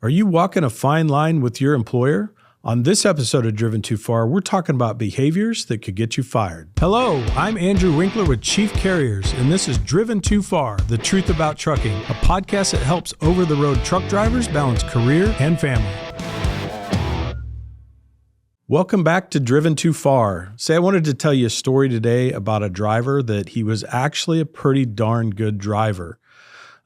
Are you walking a fine line with your employer? On this episode of Driven Too Far, we're talking about behaviors that could get you fired. Hello, I'm Andrew Winkler with Chief Carriers, and this is Driven Too Far, the truth about trucking, a podcast that helps over-the-road truck drivers balance career and family. Welcome back to Driven Too Far. I wanted to tell you a story today about a driver that he was actually a pretty darn good driver.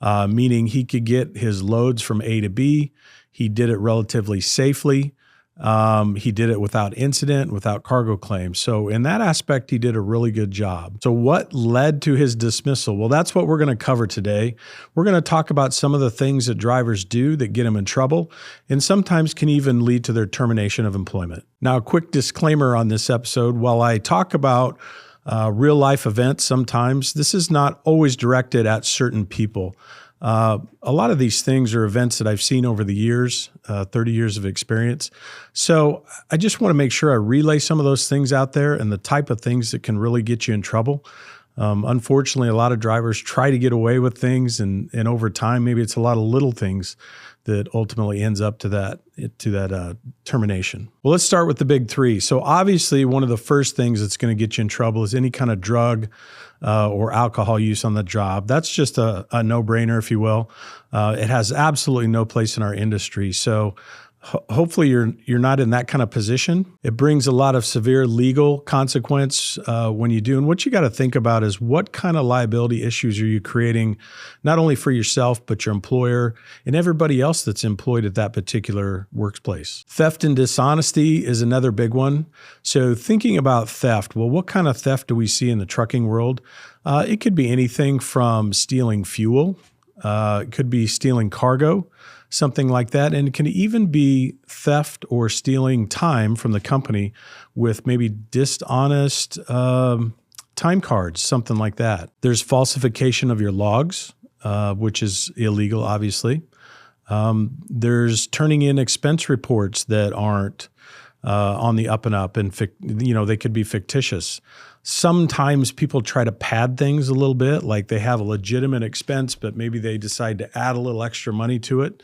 Meaning he could get his loads from A to B. He did it relatively safely. He did it without incident, without cargo claims. So in that aspect, he did a really good job. So what led to his dismissal? Well, that's what we're going to cover today. We're going to talk about some of the things that drivers do that get them in trouble and sometimes can even lead to their termination of employment. Now, a quick disclaimer on this episode. While I talk about real life events sometimes, this is not always directed at certain people. A lot of these things are events that I've seen over the years, 30 years of experience. So I just want to make sure I relay some of those things out there and the type of things that can really get you in trouble. Unfortunately, a lot of drivers try to get away with things, and over time, maybe it's a lot of little things that ultimately ends up to that termination. Well, let's start with the big three. So obviously, one of the first things that's going to get you in trouble is any kind of drug or alcohol use on the job. That's just a no-brainer, if you will. It has absolutely no place in our industry. So hopefully you're not in that kind of position. It brings a lot of severe legal consequence when you do. And what you got to think about is what kind of liability issues are you creating, not only for yourself, but your employer and everybody else that's employed at that particular workplace. Theft and dishonesty is another big one. So thinking about theft, well, what kind of theft do we see in the trucking world? It could be anything from stealing fuel. It could be stealing cargo, something like that. And it can even be theft or stealing time from the company with maybe dishonest time cards, something like that. There's falsification of your logs, which is illegal, obviously. There's turning in expense reports that aren't on the up and up, and they could be fictitious. Sometimes people try to pad things a little bit, like they have a legitimate expense, but maybe they decide to add a little extra money to it.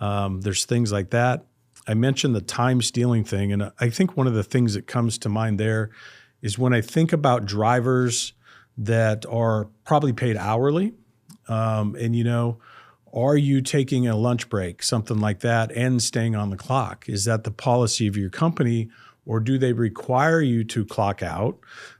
There's things like that. I mentioned the time stealing thing, and I think one of the things that comes to mind there is when I think about drivers that are probably paid hourly, are you taking a lunch break, something like that, and staying on the clock? Is that the policy of your company, or do they require you to clock out?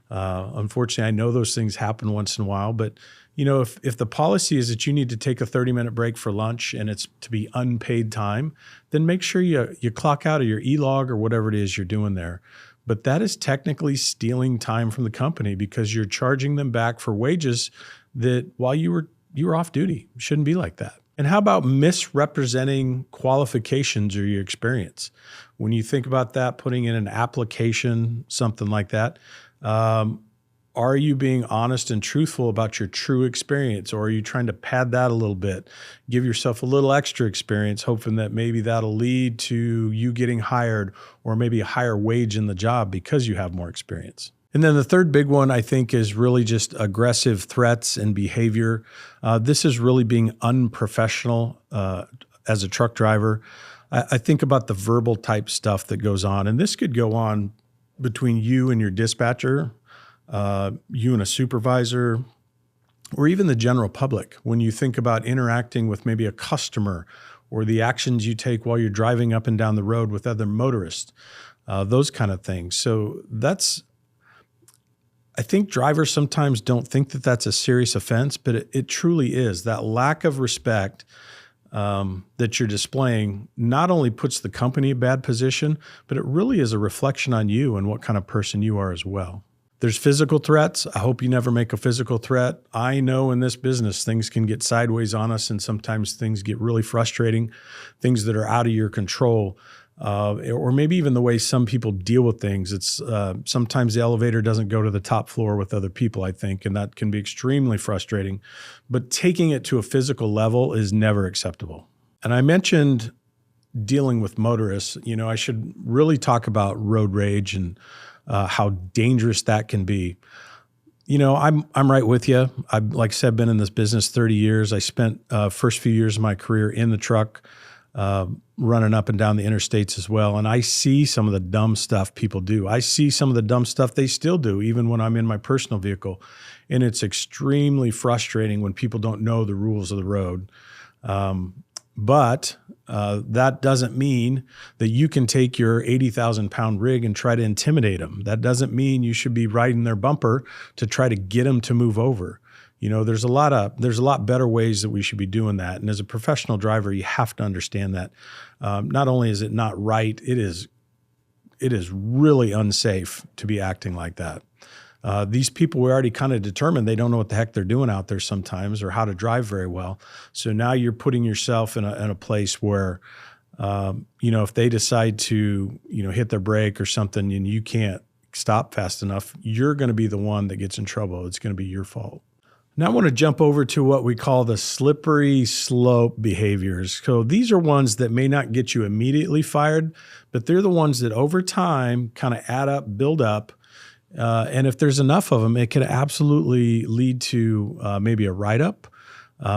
Unfortunately, I know those things happen once in a while, but if the policy is that you need to take a 30-minute break for lunch and it's to be unpaid time, then make sure you clock out of your e-log or whatever it is you're doing there. But that is technically stealing time from the company because you're charging them back for wages that while you were off duty. It shouldn't be like that. And how about misrepresenting qualifications or your experience? When you think about that, putting in an application, something like that, are you being honest and truthful about your true experience, or are you trying to pad that a little bit? Give yourself a little extra experience, hoping that maybe that'll lead to you getting hired or maybe a higher wage in the job because you have more experience. And then the third big one, I think, is really just aggressive threats and behavior. This is really being unprofessional as a truck driver. I think about the verbal type stuff that goes on, and this could go on between you and your dispatcher, you and a supervisor, or even the general public. When you think about interacting with maybe a customer or the actions you take while you're driving up and down the road with other motorists, those kind of things. So I think drivers sometimes don't think that that's a serious offense, but it truly is. That lack of respect that you're displaying not only puts the company in a bad position, but it really is a reflection on you and what kind of person you are as well. There's physical threats. I hope you never make a physical threat. I know in this business, things can get sideways on us, and sometimes things get really frustrating, things that are out of your control. Or maybe even the way some people deal with things. It's sometimes the elevator doesn't go to the top floor with other people, I think, and that can be extremely frustrating. But taking it to a physical level is never acceptable. And I mentioned dealing with motorists. I should really talk about road rage and how dangerous that can be. I'm right with you. I've, like I said, been in this business 30 years. I spent first few years of my career in the truck. running up and down the interstates as well. And I see some of the dumb stuff people do. I see some of the dumb stuff they still do, even when I'm in my personal vehicle. And it's extremely frustrating when people don't know the rules of the road. But that doesn't mean that you can take your 80,000 pound rig and try to intimidate them. That doesn't mean you should be riding their bumper to try to get them to move over. You know, there's a lot better ways that we should be doing that. And as a professional driver, you have to understand that. Not only is it not right, it is really unsafe to be acting like that. These people were already kind of determined they don't know what the heck they're doing out there sometimes or how to drive very well. So now you're putting yourself in a place where, if they decide to, hit their brake or something and you can't stop fast enough, you're going to be the one that gets in trouble. It's going to be your fault. Now I want to jump over to what we call the slippery slope behaviors. So these are ones that may not get you immediately fired, but they're the ones that over time kind of add up, build up. And if there's enough of them, it can absolutely lead to maybe a write-up,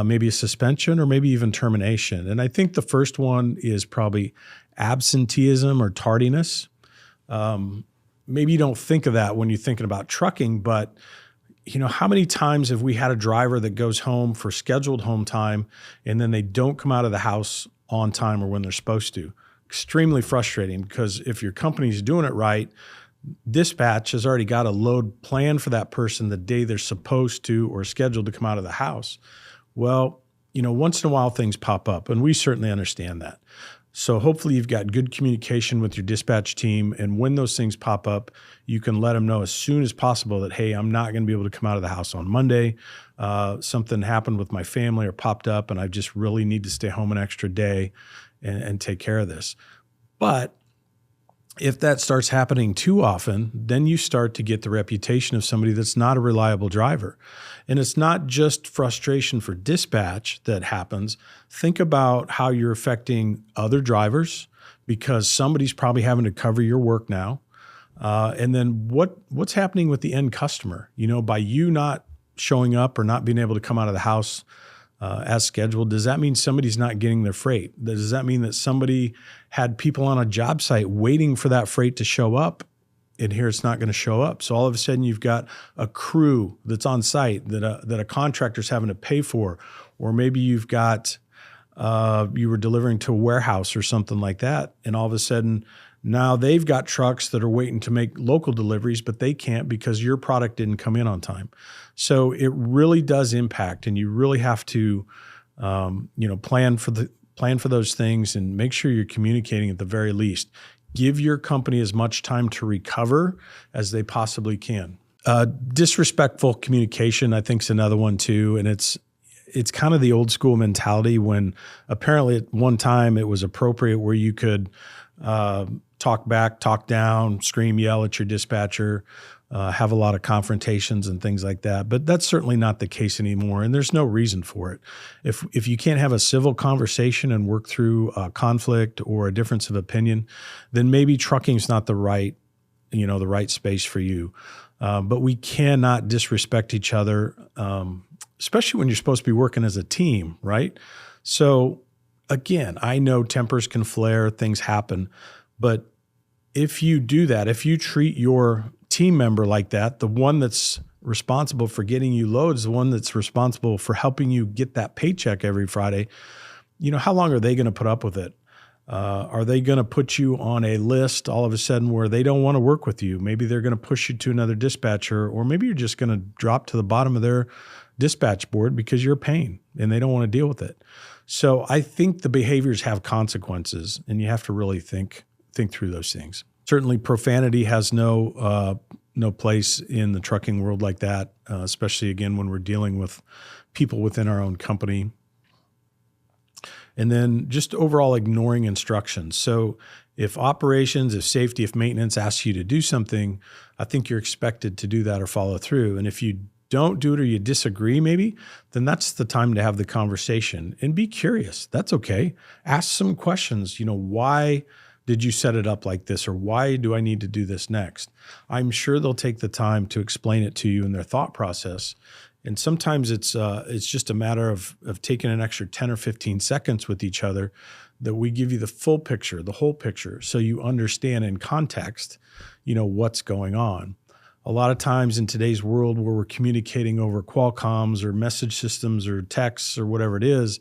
maybe a suspension, or maybe even termination. And I think the first one is probably absenteeism or tardiness. Maybe you don't think of that when you're thinking about trucking, but how many times have we had a driver that goes home for scheduled home time and then they don't come out of the house on time or when they're supposed to? Extremely frustrating, because if your company's doing it right, dispatch has already got a load planned for that person the day they're supposed to or scheduled to come out of the house. Well, once in a while things pop up, and we certainly understand that. So hopefully you've got good communication with your dispatch team, and when those things pop up, you can let them know as soon as possible that, hey, I'm not going to be able to come out of the house on Monday. Something happened with my family or popped up, and I just really need to stay home an extra day and take care of this. But if that starts happening too often, then you start to get the reputation of somebody that's not a reliable driver. And it's not just frustration for dispatch that happens. Think about how you're affecting other drivers, because somebody's probably having to cover your work now. And then what's happening with the end customer? By you not showing up or not being able to come out of the house as scheduled, does that mean somebody's not getting their freight? Does that mean that somebody had people on a job site waiting for that freight to show up, and here it's not going to show up? So all of a sudden you've got a crew that's on site that a contractor's having to pay for, or maybe you've got you were delivering to a warehouse or something like that, and all of a sudden now they've got trucks that are waiting to make local deliveries, but they can't because your product didn't come in on time. So it really does impact, and you really have to, plan for those things and make sure you're communicating at the very least. Give your company as much time to recover as they possibly can. Disrespectful communication, I think, is another one too, and it's kind of the old school mentality when apparently at one time it was appropriate where you could talk back, talk down, scream, yell at your dispatcher, have a lot of confrontations and things like that. But that's certainly not the case anymore, and there's no reason for it. If you can't have a civil conversation and work through a conflict or a difference of opinion, then maybe trucking's not the right space for you. But we cannot disrespect each other, especially when you're supposed to be working as a team, right? So again, I know tempers can flare, things happen, but if you do that, if you treat your team member like that, the one that's responsible for getting you loads, the one that's responsible for helping you get that paycheck every Friday, how long are they going to put up with it? Are they going to put you on a list all of a sudden where they don't want to work with you? Maybe they're going to push you to another dispatcher, or maybe you're just going to drop to the bottom of their dispatch board because you're a pain and they don't want to deal with it. So I think the behaviors have consequences, and you have to really think through those things. Certainly profanity has no place in the trucking world like that, especially, again, when we're dealing with people within our own company. And then just overall ignoring instructions. So if operations, if safety, if maintenance asks you to do something, I think you're expected to do that or follow through. And if you don't do it or you disagree maybe, then that's the time to have the conversation and be curious. That's okay. Ask some questions. Why did you set it up like this, or why do I need to do this next? I'm sure they'll take the time to explain it to you in their thought process. And sometimes it's just a matter of taking an extra 10 or 15 seconds with each other, that we give you the full picture, the whole picture, so you understand in context, what's going on. A lot of times in today's world where we're communicating over Qualcomms or message systems or texts or whatever it is,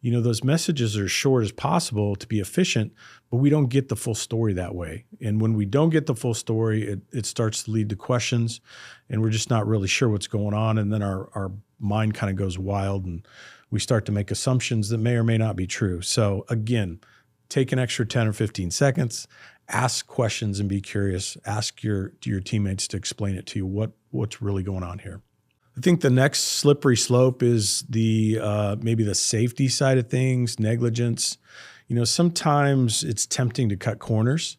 those messages are as short as possible to be efficient, but we don't get the full story that way. And when we don't get the full story, it starts to lead to questions, and we're just not really sure what's going on. And then our mind kind of goes wild, and we start to make assumptions that may or may not be true. So again, take an extra 10 or 15 seconds, ask questions and be curious. Ask your teammates to explain it to you what's really going on here. I think the next slippery slope is the maybe the safety side of things, negligence. Sometimes it's tempting to cut corners.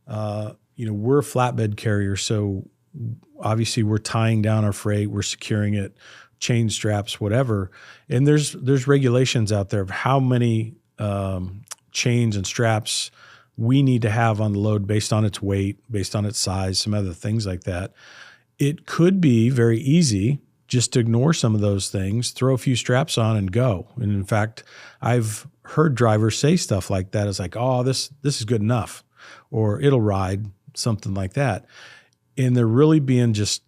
We're a flatbed carrier, so obviously we're tying down our freight, we're securing it, chain straps, whatever. And there's regulations out there of how many chains and straps we need to have on the load based on its weight, based on its size, some other things like that. It could be very easy just to ignore some of those things, throw a few straps on and go. And in fact, I've heard drivers say stuff like that. It's like, oh, this is good enough, or it'll ride, something like that. And they're really being just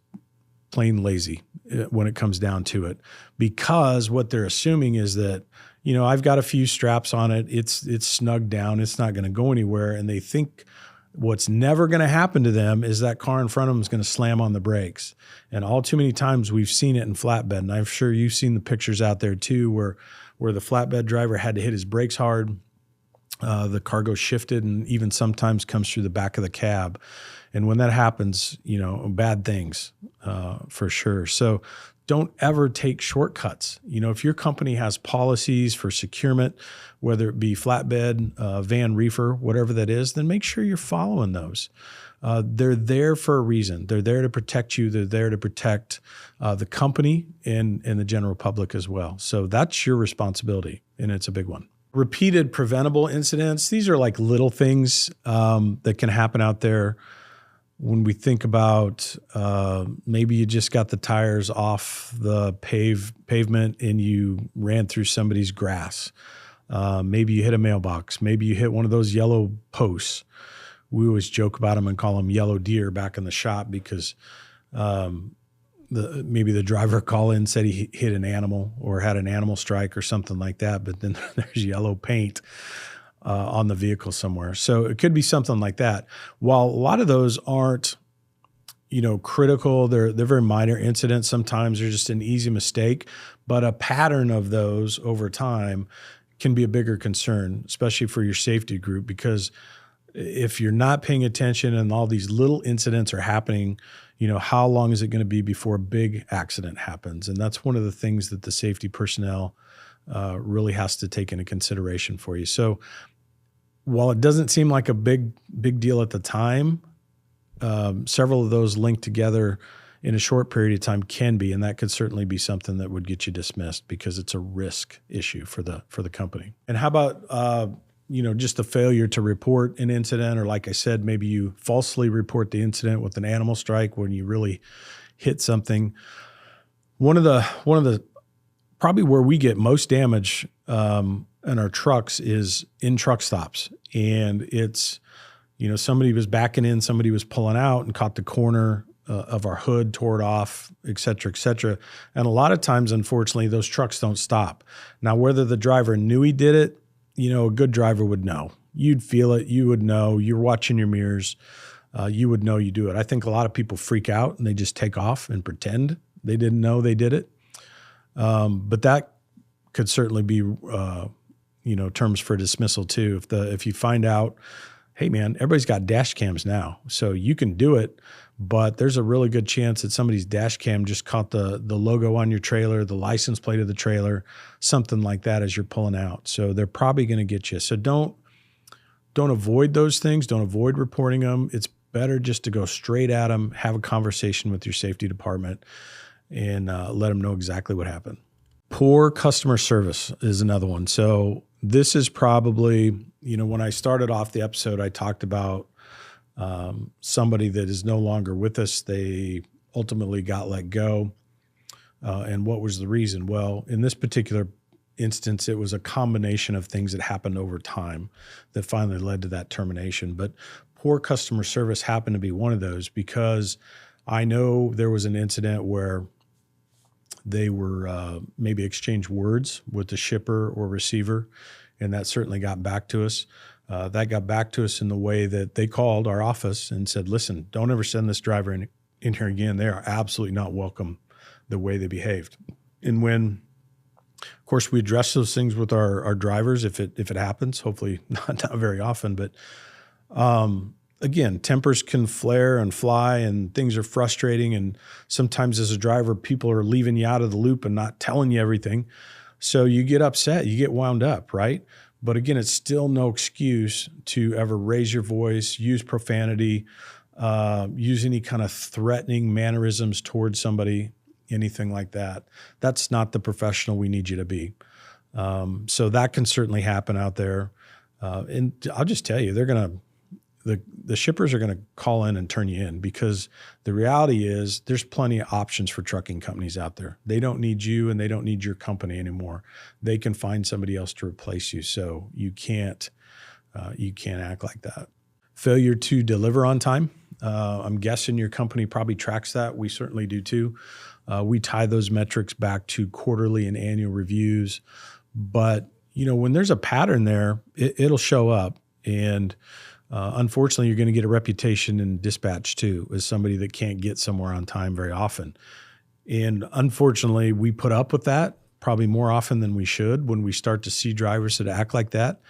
plain lazy when it comes down to it, because what they're assuming is that, I've got a few straps on it. It's snugged down. It's not going to go anywhere. And they think what's never going to happen to them is that car in front of them is going to slam on the brakes. And all too many times we've seen it in flatbed. And I'm sure you've seen the pictures out there too, where the flatbed driver had to hit his brakes hard. The cargo shifted and even sometimes comes through the back of the cab. And when that happens, bad things for sure. So don't ever take shortcuts. If your company has policies for securement, whether it be flatbed, van reefer, whatever that is, then make sure you're following those. They're there for a reason. They're there to protect you. They're there to protect the company and the general public as well. So that's your responsibility, and it's a big one. Repeated preventable incidents. These are like little things that can happen out there. When we think about maybe you just got the tires off the pavement and you ran through somebody's grass. Maybe you hit a mailbox. Maybe you hit one of those yellow posts. We always joke about them and call them yellow deer back in the shop because maybe the driver called in, said he hit an animal or had an animal strike or something like that, but then there's yellow paint on the vehicle somewhere. So it could be something like that. While a lot of those aren't, critical, they're very minor incidents. Sometimes they're just an easy mistake, but a pattern of those over time can be a bigger concern, especially for your safety group, because if you're not paying attention and all these little incidents are happening, how long is it going to be before a big accident happens? And that's one of the things that the safety personnel really has to take into consideration for you. So while it doesn't seem like a big deal at the time, several of those linked together in a short period of time can be, and that could certainly be something that would get you dismissed because it's a risk issue for the company. And how about just a failure to report an incident, or like I said, maybe you falsely report the incident with an animal strike when you really hit something. One of the probably where we get most damage in our trucks is in truck stops. And it's, somebody was backing in, somebody was pulling out and caught the corner of our hood, tore it off, et cetera, et cetera. And a lot of times, unfortunately, those trucks don't stop. Now, whether the driver knew he did it, a good driver would know. You'd feel it. You would know. You're watching your mirrors. You would know you do it. I think a lot of people freak out and they just take off and pretend they didn't know they did it. But that could certainly be, terms for dismissal too. If you find out, hey man, everybody's got dash cams now, so you can do it, but there's a really good chance that somebody's dash cam just caught the logo on your trailer, the license plate of the trailer, something like that as you're pulling out. So they're probably going to get you. So don't avoid those things. Don't avoid reporting them. It's better just to go straight at them, have a conversation with your safety department, and let them know exactly what happened. Poor customer service is another one. So this is probably, when I started off the episode, I talked about somebody that is no longer with us. They ultimately got let go. And what was the reason? Well, in this particular instance, it was a combination of things that happened over time that finally led to that termination. But poor customer service happened to be one of those, because I know there was an incident where they were maybe exchanged words with the shipper or receiver, and that certainly got back to us. That got back to us in the way that they called our office and said, listen, don't ever send this driver in here again. They are absolutely not welcome the way they behaved. And when, of course, we address those things with our drivers if it happens, hopefully not very often, but again, tempers can flare and fly, and things are frustrating. And sometimes as a driver, people are leaving you out of the loop and not telling you everything. So you get upset, you get wound up, right? But again, it's still no excuse to ever raise your voice, use profanity, use any kind of threatening mannerisms towards somebody, anything like that. That's not the professional we need you to be. So that can certainly happen out there. And I'll just tell you, the shippers are going to call in and turn you in, because the reality is there's plenty of options for trucking companies out there. They don't need you and they don't need your company anymore. They can find somebody else to replace you. So you can't act like that. Failure to deliver on time. I'm guessing your company probably tracks that. We certainly do too. We tie those metrics back to quarterly and annual reviews. But when there's a pattern there, it'll show up. And unfortunately, you're going to get a reputation in dispatch too, as somebody that can't get somewhere on time very often. And unfortunately, we put up with that probably more often than we should when we start to see drivers that act like that.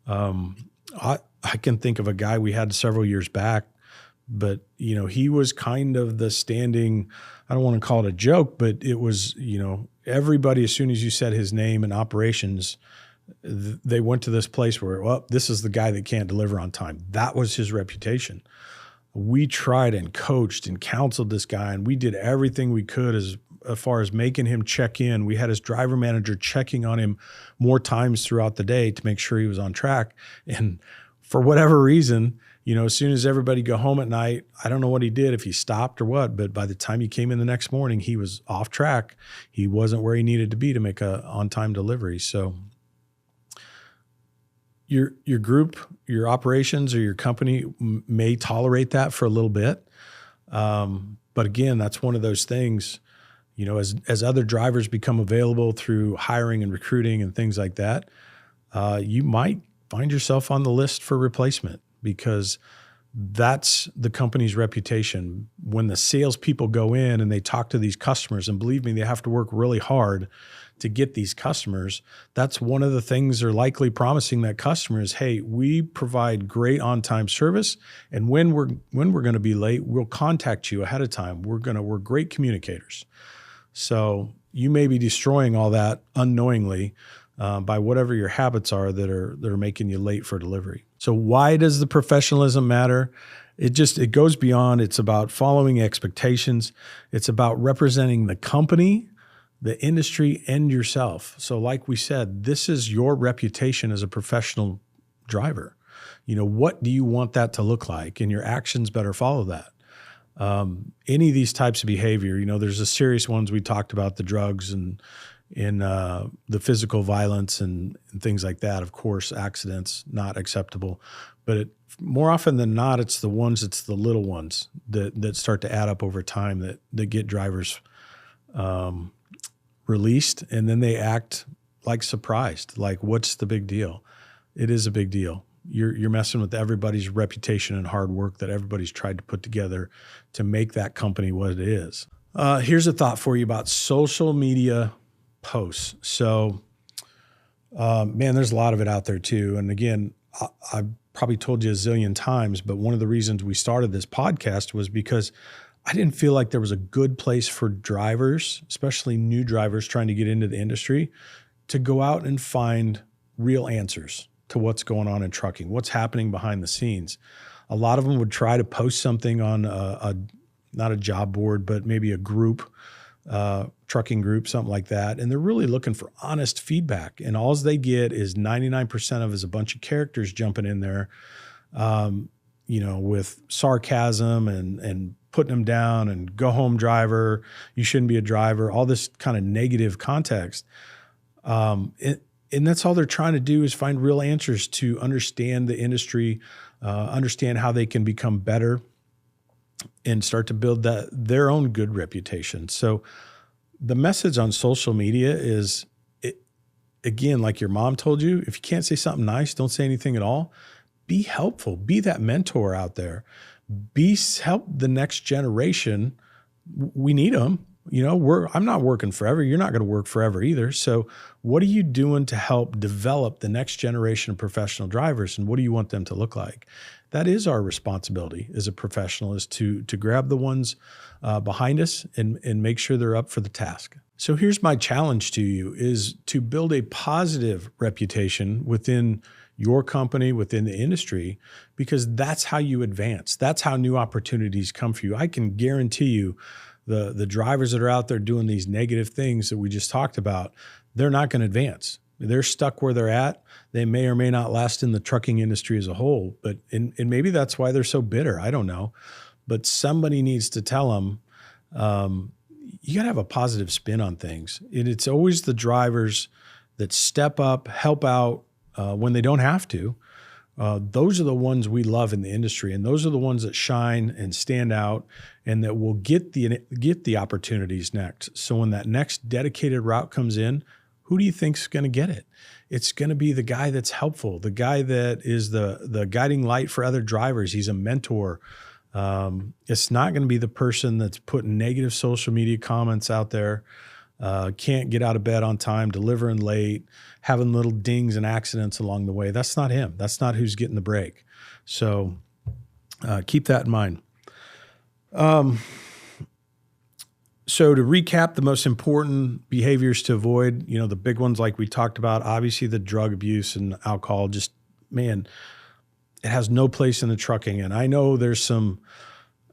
I can think of a guy we had several years back, but he was kind of the standing, I don't want to call it a joke, but it was, everybody, as soon as you said his name in operations, they went to this place where, well, this is the guy that can't deliver on time. That was his reputation. We tried and coached and counseled this guy, and we did everything we could as far as making him check in. We had his driver manager checking on him more times throughout the day to make sure he was on track. And for whatever reason, as soon as everybody go home at night, I don't know what he did, if he stopped or what, but by the time he came in the next morning, he was off track. He wasn't where he needed to be to make a on-time delivery. So your group, your operations, or your company may tolerate that for a little bit. But again, that's one of those things, as other drivers become available through hiring and recruiting and things like that, you might find yourself on the list for replacement, because that's the company's reputation. When the salespeople go in and they talk to these customers, and believe me, they have to work really hard to get these customers, that's one of the things they're likely promising that customer is, hey, we provide great on-time service, and when we're going to be late, we'll contact you ahead of time. We're great communicators. So you may be destroying all that unknowingly by whatever your habits are that are making you late for delivery. So why does the professionalism matter? It goes beyond. It's about following expectations. It's about representing the company, the industry, and yourself. So like we said, this is your reputation as a professional driver. What do you want that to look like? And your actions better follow that. Any of these types of behavior, there's the serious ones we talked about, the drugs and the physical violence and things like that. Of course, accidents, not acceptable. But more often than not, it's the little ones that start to add up over time that get drivers released, and then they act like surprised, like, what's the big deal? It is a big deal. You're messing with everybody's reputation and hard work that everybody's tried to put together to make that company what it is. Here's a thought for you about social media posts. So, there's a lot of it out there too. And again, I've probably told you a zillion times, but one of the reasons we started this podcast was because I didn't feel like there was a good place for drivers, especially new drivers trying to get into the industry, to go out and find real answers to what's going on in trucking, what's happening behind the scenes. A lot of them would try to post something on not a job board, but maybe a group, trucking group, something like that. And they're really looking for honest feedback. And all they get is 99% of is a bunch of characters jumping in there, with sarcasm and putting them down and go home driver, you shouldn't be a driver, all this kind of negative context. And that's all they're trying to do is find real answers to understand the industry, understand how they can become better and start to build their own good reputation. So the message on social media is, again, like your mom told you, if you can't say something nice, don't say anything at all. Be helpful. Be that mentor out there. Help the next generation. We need them. I'm not working forever. You're not going to work forever either. So what are you doing to help develop the next generation of professional drivers? And what do you want them to look like? That is our responsibility as a professional, is to grab the ones behind us and make sure they're up for the task. So here's my challenge to you, is to build a positive reputation within your company, within the industry, because that's how you advance. That's how new opportunities come for you. I can guarantee you the drivers that are out there doing these negative things that we just talked about, they're not going to advance. They're stuck where they're at. They may or may not last in the trucking industry as a whole, and maybe that's why they're so bitter. I don't know. But somebody needs to tell them, you got to have a positive spin on things. And it's always the drivers that step up, help out when they don't have to. Those are the ones we love in the industry, and those are the ones that shine and stand out and that will get the opportunities next. So when that next dedicated route comes in, who do you think's going to get it? It's going to be the guy that's helpful, the guy that is the guiding light for other drivers. He's a mentor. It's not going to be the person that's putting negative social media comments out there, can't get out of bed on time, delivering late, having little dings and accidents along the way. That's not him. That's not who's getting the break. So keep that in mind. So to recap, the most important behaviors to avoid, the big ones like we talked about, obviously the drug abuse and alcohol, just, man, it has no place in the trucking. And I know there's some,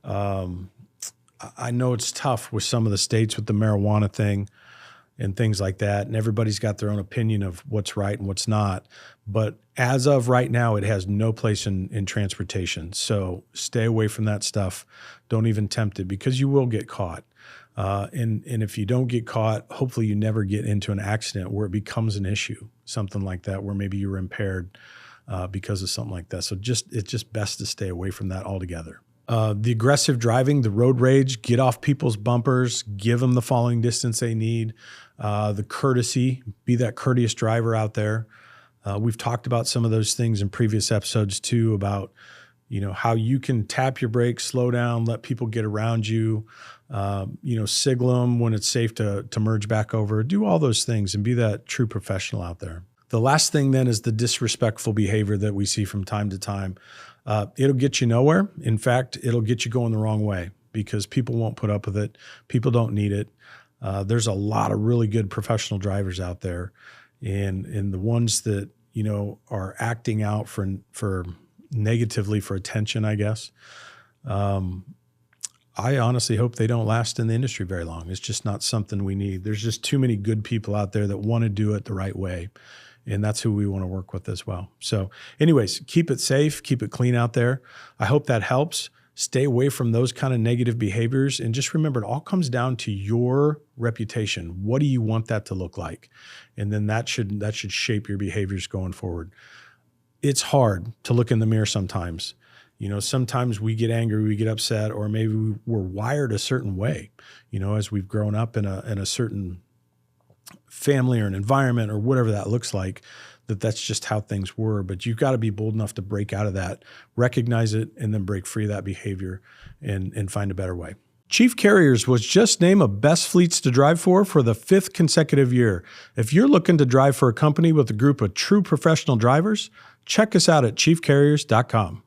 I know it's tough with some of the states with the marijuana thing and things like that. And everybody's got their own opinion of what's right and what's not. But as of right now, it has no place in transportation. So stay away from that stuff. Don't even tempt it, because you will get caught. And if you don't get caught, hopefully you never get into an accident where it becomes an issue, something like that, where maybe you were impaired because of something like that. So it's just best to stay away from that altogether. The aggressive driving, the road rage, get off people's bumpers, give them the following distance they need. The courtesy, be that courteous driver out there. We've talked about some of those things in previous episodes too, about how you can tap your brakes, slow down, let people get around you, signal them when it's safe to merge back over, do all those things and be that true professional out there. The last thing then is the disrespectful behavior that we see from time to time. It'll get you nowhere. In fact, it'll get you going the wrong way, because people won't put up with it. People don't need it. There's a lot of really good professional drivers out there, and the ones that, are acting out for negatively for attention, I guess. I honestly hope they don't last in the industry very long. It's just not something we need. There's just too many good people out there that want to do it the right way. And that's who we want to work with as well. So anyways, keep it safe, keep it clean out there. I hope that helps. Stay away from those kind of negative behaviors. And just remember, it all comes down to your reputation. What do you want that to look like? And then that should shape your behaviors going forward. It's hard to look in the mirror sometimes. Sometimes we get angry, we get upset, or maybe we're wired a certain way, as we've grown up in a certain family or an environment or whatever that looks like, that's just how things were. But you've got to be bold enough to break out of that, recognize it, and then break free of that behavior and find a better way. Chief Carriers was just named a Best Fleets to Drive for the 5th consecutive year. If you're looking to drive for a company with a group of true professional drivers, check us out at chiefcarriers.com.